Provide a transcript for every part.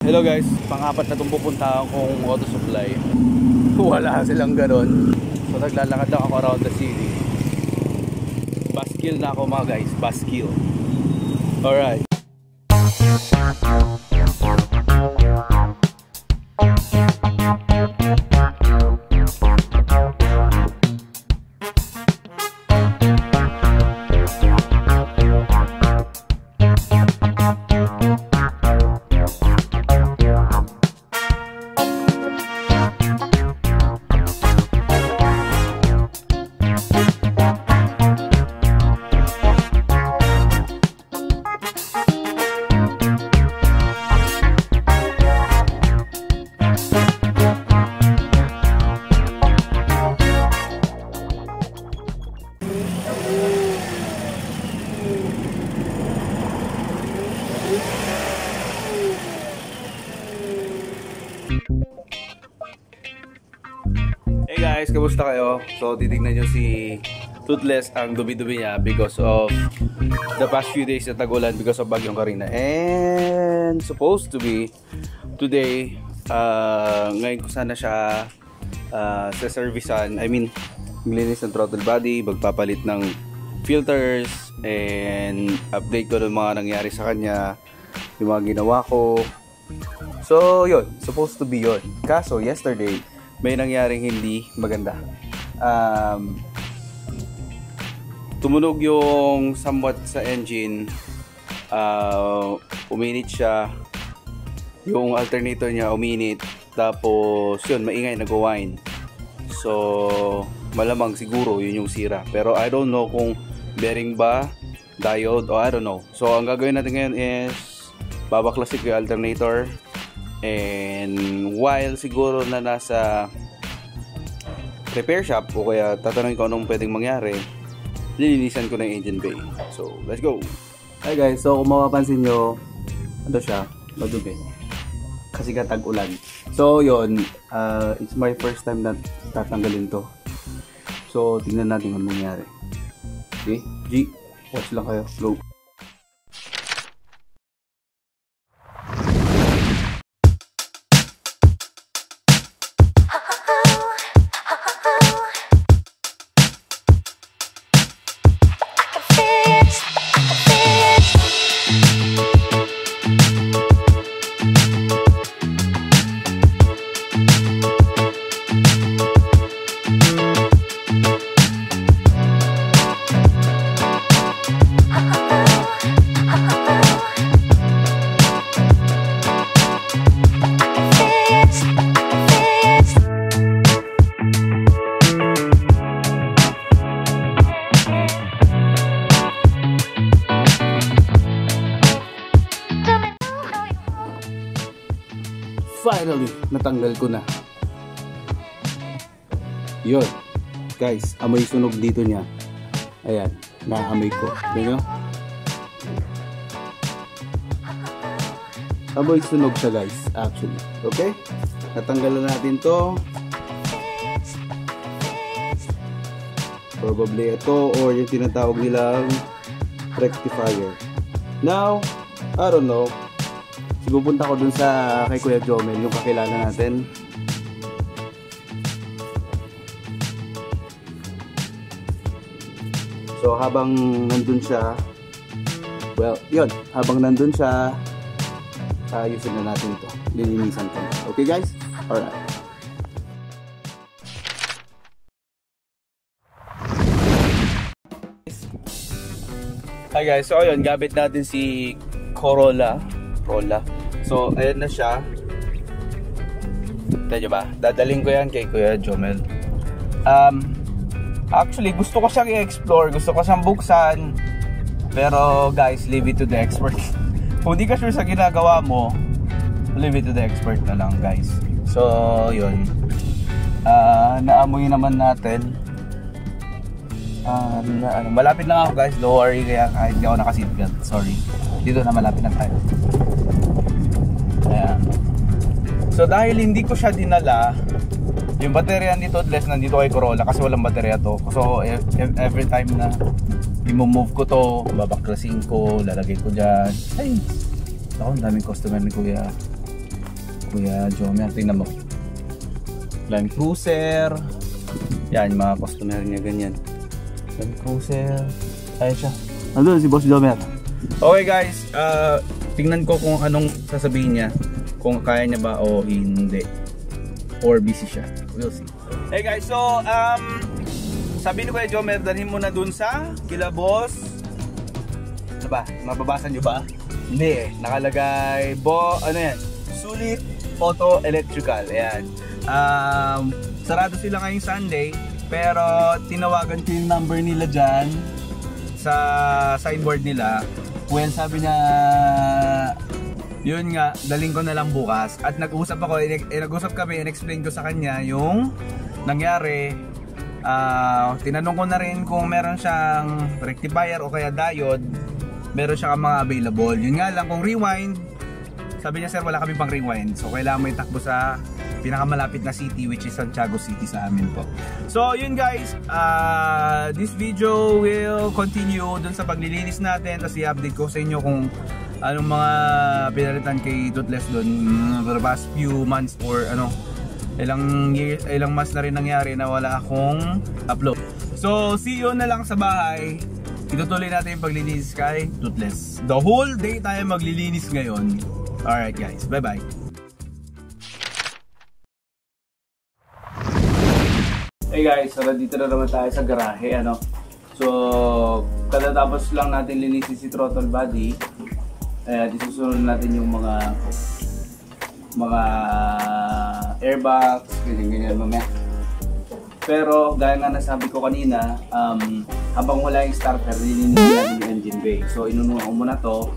Hello guys, pang-apat na itong pupuntahan kong auto supply. Wala silang ganon. So naglalakad lang ako around the city. Baskill na ako mga guys, baskill. Alright. Hey guys, kamusta kayo? So titignan nyo si Toothless, ang dumi-dumi niya because of the past few days na tag-ulan because of Bagyong Karina. And supposed to be today, ngayon ko sana siya sa servicean. I mean, maglinis ng throttle body, magpapalit ng filters, and update ko ng mga nangyari sa kanya, yung mga ginawa ko. So yun, supposed to be yun. Kaso yesterday may nangyaring hindi maganda. Tumunog yung somewhat sa engine, uminit siya, yung alternator niya uminit, tapos yun, maingay, nag-whine. So malamang siguro yun yung sira, pero I don't know kung bearing ba, diode, o I don't know. So ang gagawin natin ngayon is babaklasin ko yung alternator, and while siguro na nasa repair shop o kaya tatanungin ko anong pwedeng mangyari, lilinisan ko na yung engine bay. So let's go. Hi guys, so kung mapapansin nyo, ano siya, madumi kasi katag-ulan. So yun, it's my first time na tatanggalin to. So tingnan natin anong mangyari. Okay, G, watch lang kayo. Go. Finally, natanggal ko na. Yun. Guys, amoy sunog dito niya. Ayan, naamoy ko. Tingnan nyo? Amoy sunog siya guys, actually. Okay? Natanggalan natin to. Probably ito or yung tinatawag nilang rectifier. Now, I don't know. Pupunta ko dun sa kay Kuya Jomel, yung kakilala natin. So habang nandun siya, well, yun, habang nandun siya, ayusin na natin to, lilinisan ko. Okay guys? Alright. Hi guys, so ayun, gamit natin si Corolla. So ayan na siya. Tadyo ba? Dadaling ko yan kay Kuya Jomel. Actually gusto ko siyang i-explore, gusto ko siyang buksan, pero guys, leave it to the expert. Kung di ka sure sa ginagawa mo, leave it to the expert na lang guys. So yun, naamoy naman natin. Malapit lang ako guys, don't worry, kaya kahit di ako naka-seatbelt, sorry. Dito na malapit na tayo. Ayan. So dahil hindi ko siya dinala, yung baterya ni Toothless nandito kay Corolla kasi walang baterya to. So every time na i-move ko to, babaklasin ko, lalagay ko dyan. Ay, ako, ang daming customer ni Kuya. Kuya Jomer. Tingnan mo. Land Cruiser. Yan, yung mga customer niya ganyan. Land Cruiser. Ayun siya. Nandun si Boss Jomer. Okay guys, tingnan ko kung anong sasabihin niya. Kung kaya niya ba o hindi. Or busy siya. We'll see. Hey guys, so sabi ni Kuya Jomer, dalhin mo na dun sa kila Boss. Ano ba? Mababasa nyo ba? Hindi eh. Nakalagay, ano yan? Sulit Auto Electrical. Ayan. Sarado sila ngayong Sunday. Pero tinawagan ko yung number nila dyan sa signboard nila. Well, sabi niya, yun nga, daling ko na lang bukas. At nag-usap ako, nag-usap kami, in-explain ko sa kanya yung nangyari. Tinanong ko na rin kung meron siyang rectifier o kaya diode. Meron siya mga available. Yun nga lang, kung rewind, sabi niya, sir, wala kami pang rewind. So, kailangan mo itakbo sa pinakamalapit na city, which is Santiago City sa amin po. So, yun guys, this video will continue dun sa paglilinis natin. Tapos i-update ko sa inyo kung anong mga pinalitan kay Toothless dun for the past few months or ano, ilang months na rin nangyari na wala akong upload. So, see you na lang sa bahay. Itutuloy natin yung paglilinis kay Toothless. The whole day tayo maglilinis ngayon. Alright guys, bye bye. Hey guys, so dito na naman tayo sa garahe, ano. So, katatapos lang natin linisin si throttle body. Isusunod natin yung mga airbags, ganyan mamaya. Pero gaya nga nasabi ko kanina, habang wala yung starter, lilinisin natin yung engine bay. So, inunuha ko muna to,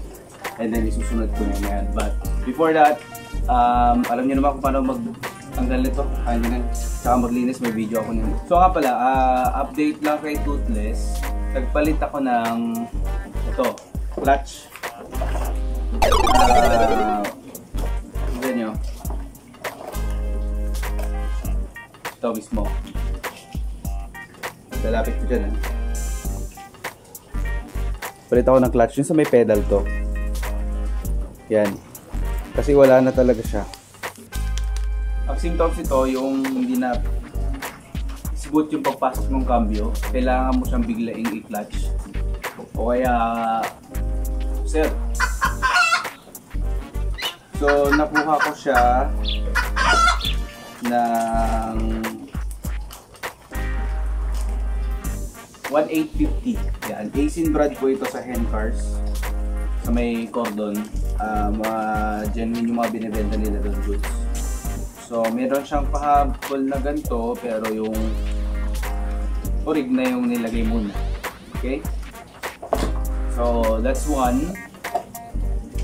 and then isusunod ko na yan. But before that, alam niyo naman kung paano tanggal nito, kaya nyo na, saka maglinis, may video ako nito. So nga pala, update lang kay Toothless, nagpalit ako ng ito, clutch. Tignan nyo, ito mismo, lalapit ko dyan. Palit ako ng clutch, yun sa may pedal to. Yan, kasi wala na talaga siya. Ang symptoms ito, yung hindi na smooth yung pagpasok ng cambio, kailangan mo siyang biglaing i-clutch. O kaya, sir. So, nakuha ko siya ng 1,850. Yan, Aisin brand ko ito sa Hencars. Sa may cordon. Mga genuine yung mga binibenta nila doon goods. So, meron siyang pahabol na ganito, pero yung orig na yung nilagay muna. Okay? So, that's one.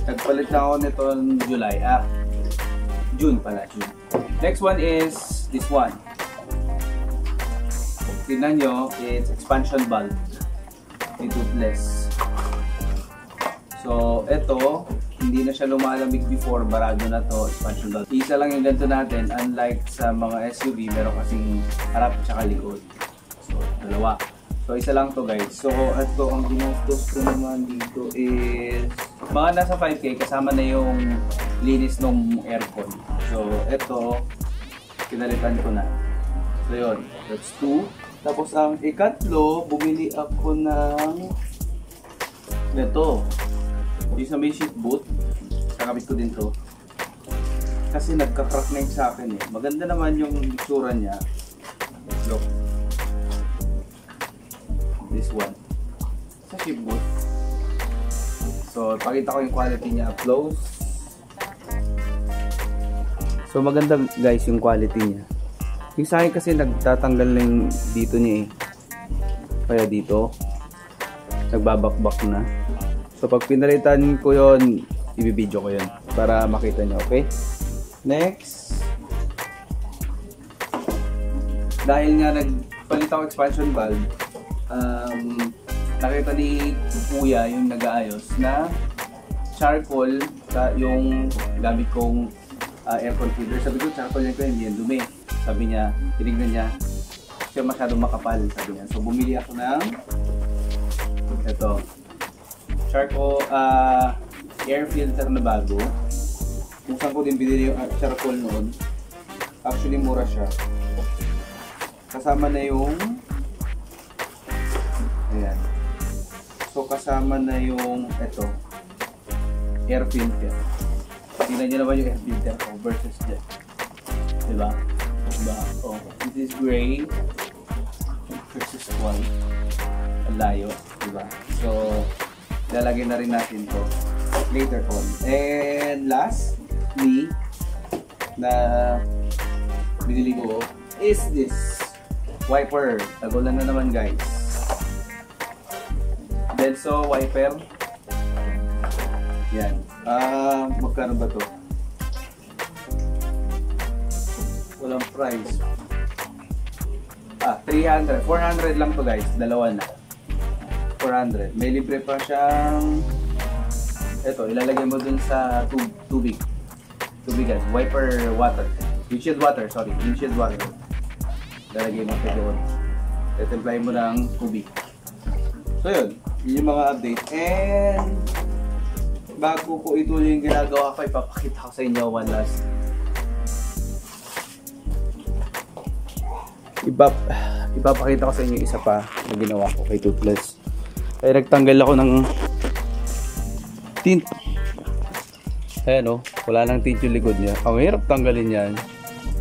Nagpalit na ako nito ng July. June pala, June. Next one is this one. Tingnan nyo, it's expansion valve. Ni Toothless. So, ito, hindi na siya lumalamig before, barado na to, expansion valve. Isa lang yung ganito natin, unlike sa mga SUV, meron kasing harap at likod. So, dalawa. So, isa lang to guys. So, ito, ang ginastos ko naman dito is mga nasa 5K, kasama na yung linis ng aircon. So, ito, kinalitan ko na. So, yun, that's 2. Tapos, ang ikatlo, bumili ako ng ito. Yung sa may sheet boot, kakabit ko din to. Kasi nagka-crack na yung sa akin eh. Maganda naman yung itsura niya. Look. This one. Sa sheet boot. So, pakita ko yung quality niya. Close. So, maganda guys yung quality niya. Yung sa akin kasi nagtatanggal na yung dito niya eh. Kaya dito, nagbabakbak na. So pag pinalitan ko yon, i-video ko yon para makita nyo, okay? Next, dahil nga nagpalit ako expansion valve, nakita ni Kuya yung nag-aayos na charcoal yung gamit kong aircon filter. Sabi ko, charcoal yan ko, hindi yan dumi. Sabi niya, tinignan niya, siya masyadong makapal, sabi niya. So bumili ako ng ito, charcoal air filter na bago. Kung saan ko din binili yung charcoal noon. Actually, mura siya. Kasama na yung... Ayan. So, kasama na yung... Ito. Air filter. Tingnan nyo naman yung air filter ko versus dyan. Diba? Diba? Oh, this is gray versus white. Ang layo. Diba? So, lalagyan na rin natin to later on. And lastly, na binili ko is this wiper. Tagulan na naman, guys. Denso wiper. Yan. Magkano ba to? Walang price. 300. 400 lang to, guys. Dalawa na. 400. May libre pa siyang ito, ilalagay mo dun sa tubig. Tubigan. Wiper water. Windshield water, sorry. Windshield water. Ilalagay mo ito doon. Tetemplay mo ng tubig. So yun. Yun yung mga update. And bago ko ituloy yung ginagawa ko, ipapakita ko sa inyo one last. Ipapakita ko sa inyo isa pa na ginawa ko kay Toothless. Kaya nagtanggal ako ng tint. Ayan o, wala nang tint yung likod niya. Ang hirap tanggalin yan,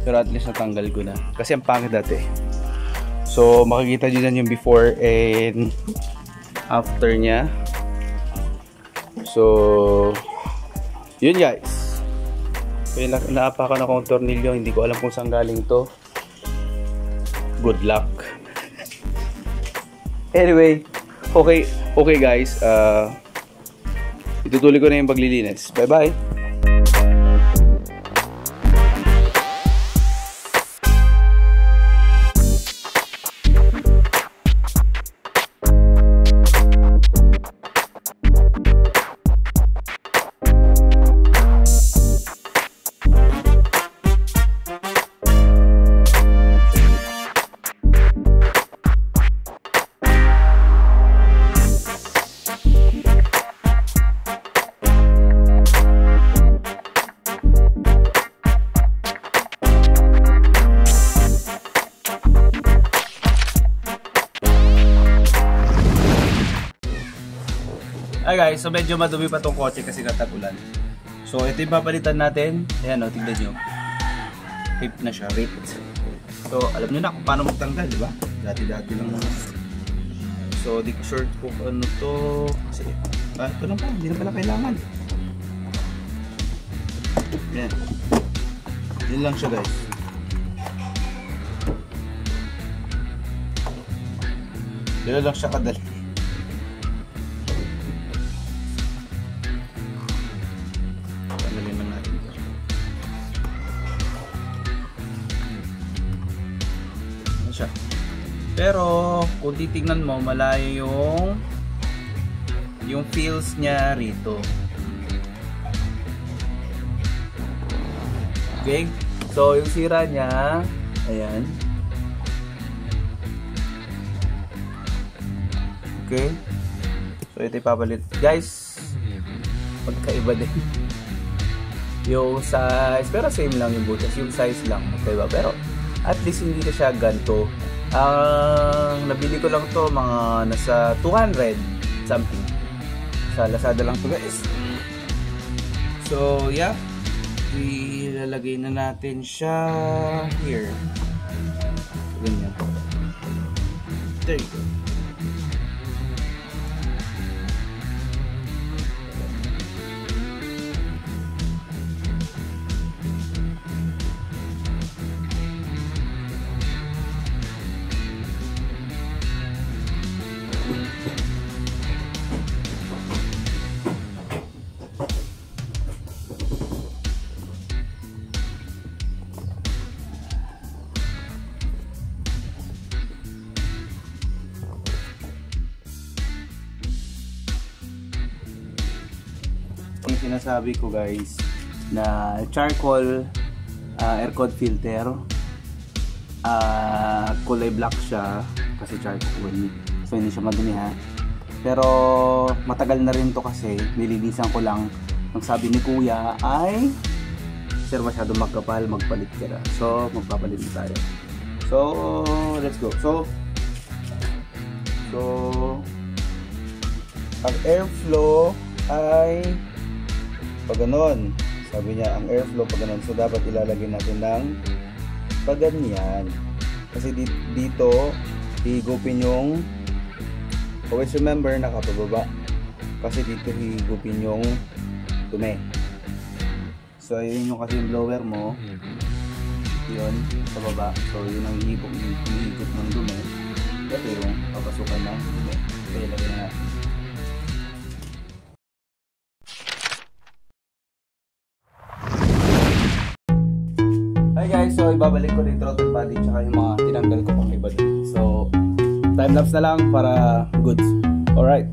pero at least natanggal ko na. Kasi ang pangit dati. So makikita nyo yan yung before and after niya. So yun, guys. Kaya naapakan ako ng tornilyo. Hindi ko alam kung saan galing to. Good luck. Anyway, okay guys. Itutuloy ko na yung paglilinis. Bye bye. Hi guys, so medyo madumi pa tong kotse kasi natag-ulan. So ito yung papalitan natin. Ayan o, tignan nyo. Rip na siya, ripped. So alam nyo na kung paano magtanggal, di ba? Dati-dati lang naman. So di ko sure kung ano to. Kasi, ito lang pa, hindi na pala kailangan. Ayan. Yun lang siya, guys. Yun lang siya kadali. Siya. Pero kung titingnan mo, malayo yung feels niya rito. Okay? So yung sira niya, ayan. Okay? So ito ipapalit. Guys, magkaiba din. Yung size, pero same lang yung butas. Yung size lang, magkaiba. Pero at least hindi na siya ganito. Ang nabili ko lang to mga nasa 200 something. Sa Lazada lang to, guys. So yeah, ilalagay na natin siya here. Ganyan. There you go. Yung sinasabi ko, guys, na charcoal aircon filter, kulay black siya kasi charcoal, so hindi siya madumi, ha. Pero matagal na rin to kasi nilinisan ko lang. Ang sabi ni kuya ay siya masyado magkapal, magpalit ka na. So, magpapalit na tayo. So, let's go. So, ang airflow ay pag ganon. Sabi niya, ang airflow pag ganon. So, dapat ilalagay natin ng pag ganyan. Kasi dito, higupin yung, always remember, nakapababa. Kasi dito higupin yung dumi. So, yun yung kasi yung blower mo. Yun, sa baba. So, yun ang hihigop ng dumi. Ito yung papasukan ng dumi. Kaya lagay na natin. Hi guys, so ibabalik ko yung throttle body tsaka yung mga tinanggal ko pang iba dun. So, time-lapse na lang para goods. Alright.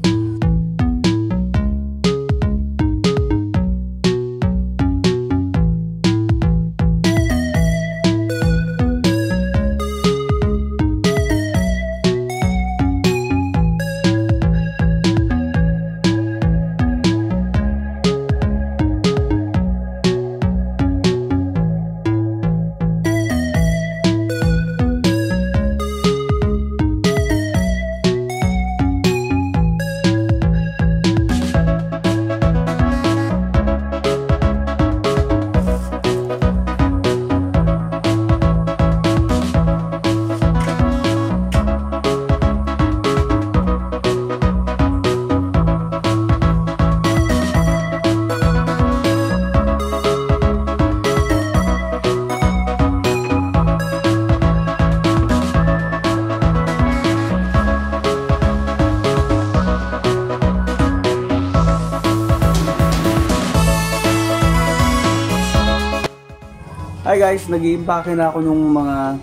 Hi guys, nag-i-impake na ako nung mga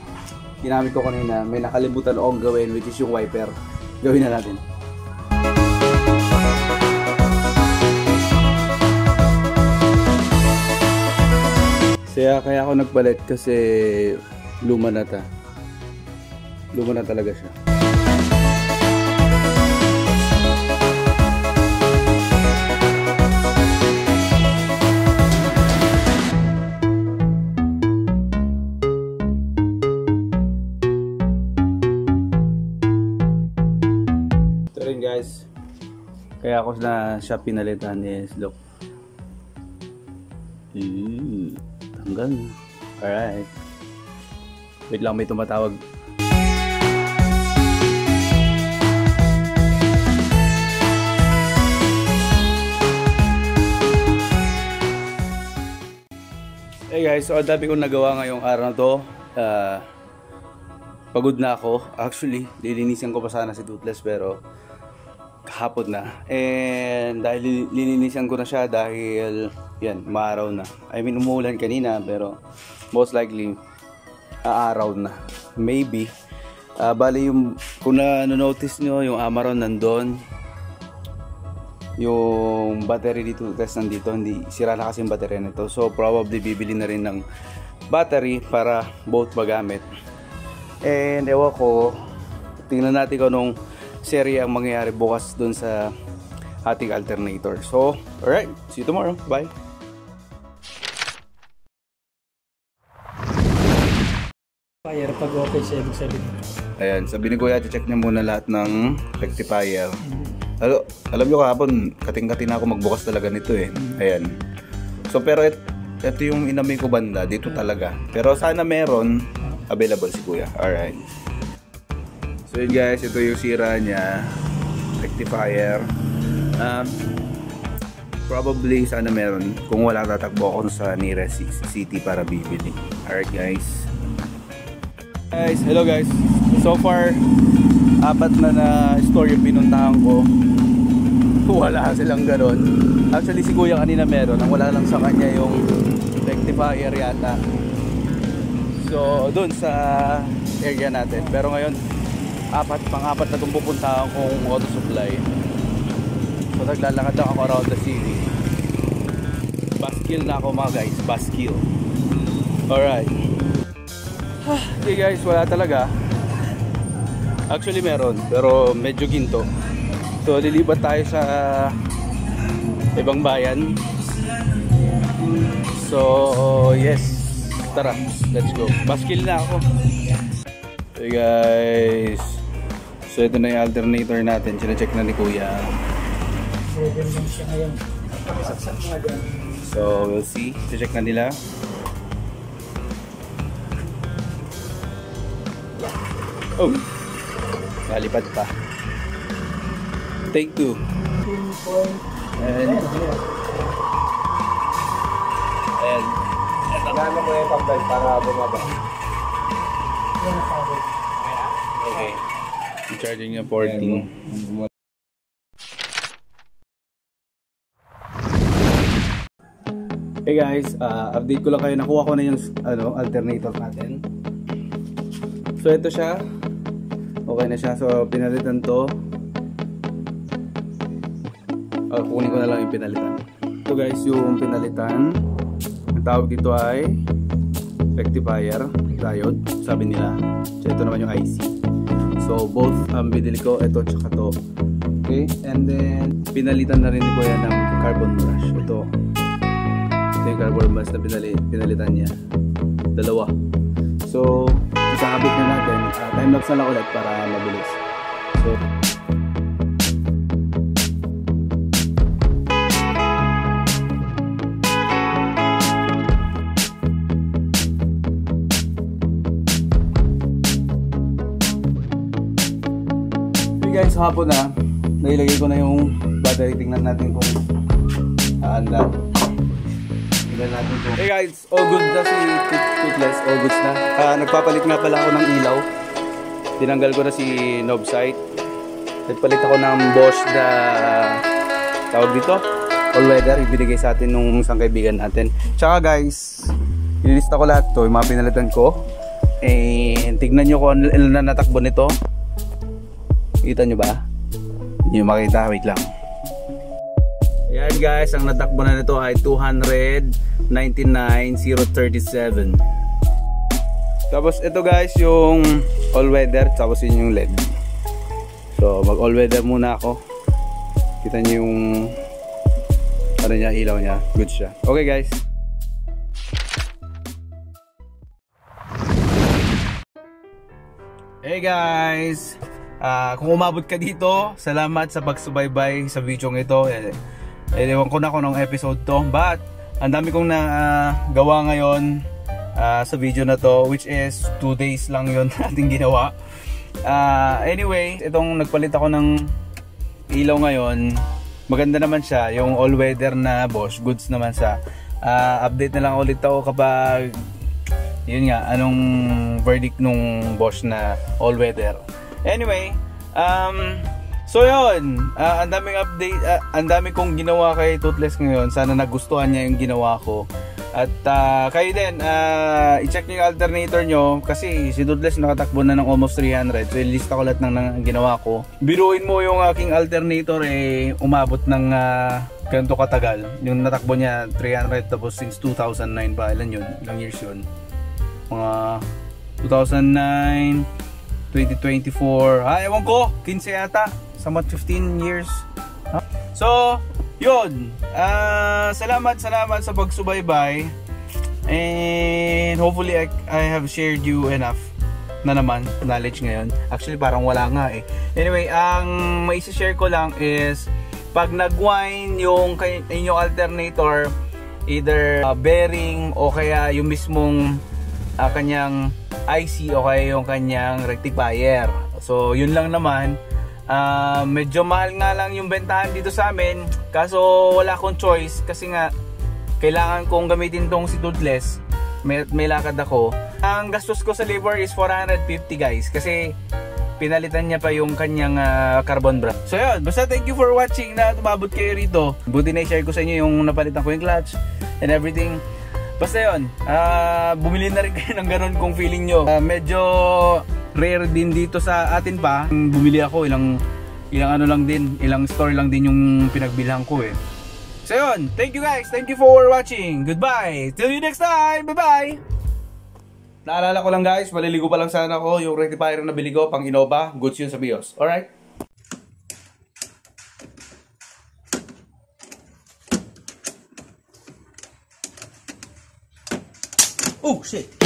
ginamit ko kanina. May nakalimutan akong gawin, which is yung wiper. Gawin na natin. Kaya ako nagpalit kasi luma na ta. Luma na talaga siya. Guys, kaya ako na siya pinalitan is look. Tanggal. Alright. Wait lang, may tumatawag. Hey guys, so ang dami kong nagawa ngayong araw na to. Pagod na ako. Actually, lilinisan ko pa sana si Toothless pero kahapon na. And dahil lininisan ko na siya dahil yan, maaraw na. I mean, umuulan kanina pero most likely aaraw na. Maybe. Bali yung, kung na-notice nyo, yung Amaron nandun. Yung battery dito, test nandito. Hindi, sira na kasi yung battery nito. So probably bibili na rin ng battery para both magamit. And ewan ko, tingnan natin kung anong serye ang mangyayari bukas dun sa ating alternator. So, alright, see you tomorrow. Bye! Rectifier pag okay siya, ibig sabihin. Ayan, sabi ni Kuya, check niya muna lahat ng rectifier. Alam nyo kahapon, kating-kating na ako magbukas talaga nito eh. Ayan. So, pero ito yung inamoy ko banda, dito talaga. Pero sana meron, available si Kuya. Alright. So yun guys, ito yung sira niya, rectifier. Probably sana meron. Kung wala, tatakbo ako sa nearest city para bibili. Alright guys. Hello guys. So far, 4 na store yung pinuntahan ko. Wala silang ganon. Actually si Kuya kanina meron. Ang wala lang sa kanya yung rectifier yata. So dun sa area natin. Pero ngayon, pang-apat na itong pupuntahan kong auto supply. So naglalakad lang ako around the city. Baskill na ako mga guys, baskill. Alright. Okay guys, wala talaga. Actually meron, pero medyo ginto. So lilipat tayo sa ibang bayan. So, yes. Tara, let's go. Baskil na ako. Hey guys. So, ito na yung alternator natin. Sina-check na ni Kuya. 7 lang siya ngayon. Pakisaksak nga dyan. So, we'll see. Check na nila. Oh! Nalipad pa. Take 2. And Gano'n mo yung pag-drive para bumaba? okay. I'm charging niya 14. Hey guys, update ko lang kayo. Nakuha ko na yung alternator natin. So ito siya. Okay na siya. So pinalitan to. Kunin ko na lang yung pinalitan. Ito guys yung pinalitan. Ang tawag dito ay rectifier, diode, sabi nila. So ito naman yung IC. So both binili ko, ito tsaka to. Okay, and then pinalitan na rin ko yan ng carbon brush. Ito yung carbon brush na pinalitan niya. Dalawa. So isakabit na natin. Time lapse na lang ulit para mabilis. So guys, hapon na. Nailagay ko na yung battery. Tingnan natin kung aandar. Tingnan natin kung... Hey guys, all good na si Toothless. All goods na. Nagpapalit nga pala ako ng ilaw. Tinanggal ko na si knob sight. Nagpalit ako ng Bosch na tawag dito, all weather. Ibinigay sa atin nung isang kaibigan natin. Tsaka guys, nilista ko lahat to. Yung mga pinalitan ko. Tignan nyo kung ano na natakbo nito. Kita nyo ba? Hindi nyo makita. Wait lang. Ayan guys, ang natakbo na nito ay 299,037. Tapos ito guys yung all weather. Tapos yun yung LED. So mag all weather muna ako. Kita nyo yung ano niya, ilaw niya. Good siya. Okay guys. Hey guys, kung umabot ka dito, salamat sa pagsubaybay sa video ito. Ewan ko na kung anong episode to, but ang dami kong gawa ngayon sa video na to, which is 2 days lang yon natin ginawa. Anyway, itong nagpalit ako ng ilaw ngayon, maganda naman siya, yung all weather na Bosch, goods naman siya. Update na lang ulit ako kapag yun nga, anong verdict nung Bosch na all weather. Anyway, so yun, ang daming update, ang dami kong ginawa kay Toothless ngayon. Sana nagustuhan niya yung ginawa ko. At kayo din, i-check nyo yung alternator nyo. Kasi si Toothless nakatakbo na ng almost 300. So ilista ko lahat ng ginawa ko. Biruin mo yung aking alternator, umabot ng ganito katagal. Yung natakbo niya 300, tapos since 2009 pa. Ilan yun? Ilang years yun? Mga 2009, 2024, ewan ko, 15 yata, somewhat 15 years. So, yun, salamat sa pagsubaybay, and hopefully I have shared you enough na naman knowledge ngayon. Actually parang wala nga Anyway, ang maisi-share ko lang is pag nag-wind yung inyong alternator, either bearing o kaya yung mismong kanyang IC o kaya yung kanyang rectifier. So yun lang naman. Medyo mahal nga lang yung bentahan dito sa amin, kaso wala akong choice kasi nga kailangan kong gamitin tong si Toothless. May lakad ako. Ang gastos ko sa labor is 450 guys, kasi pinalitan niya pa yung kanyang carbon brush. So yun, basta thank you for watching na tumabot kayo rito. Buti na i-share ko sa inyo yung napalitan ko yung clutch and everything. Basta yun, bumili na rin kayo ng ganun kung feeling nyo. Medyo rare din dito sa atin pa. Bumili ako, ilang ano lang din, ilang store lang din yung pinagbilhan ko So yun, thank you guys, thank you for watching. Goodbye, till you next time, bye bye. Naalala ko lang guys, maliligo pa lang sana ako. Yung rectifier na bili ko, pang Innova, goods yun sa BIOS. Alright? Oh, shit!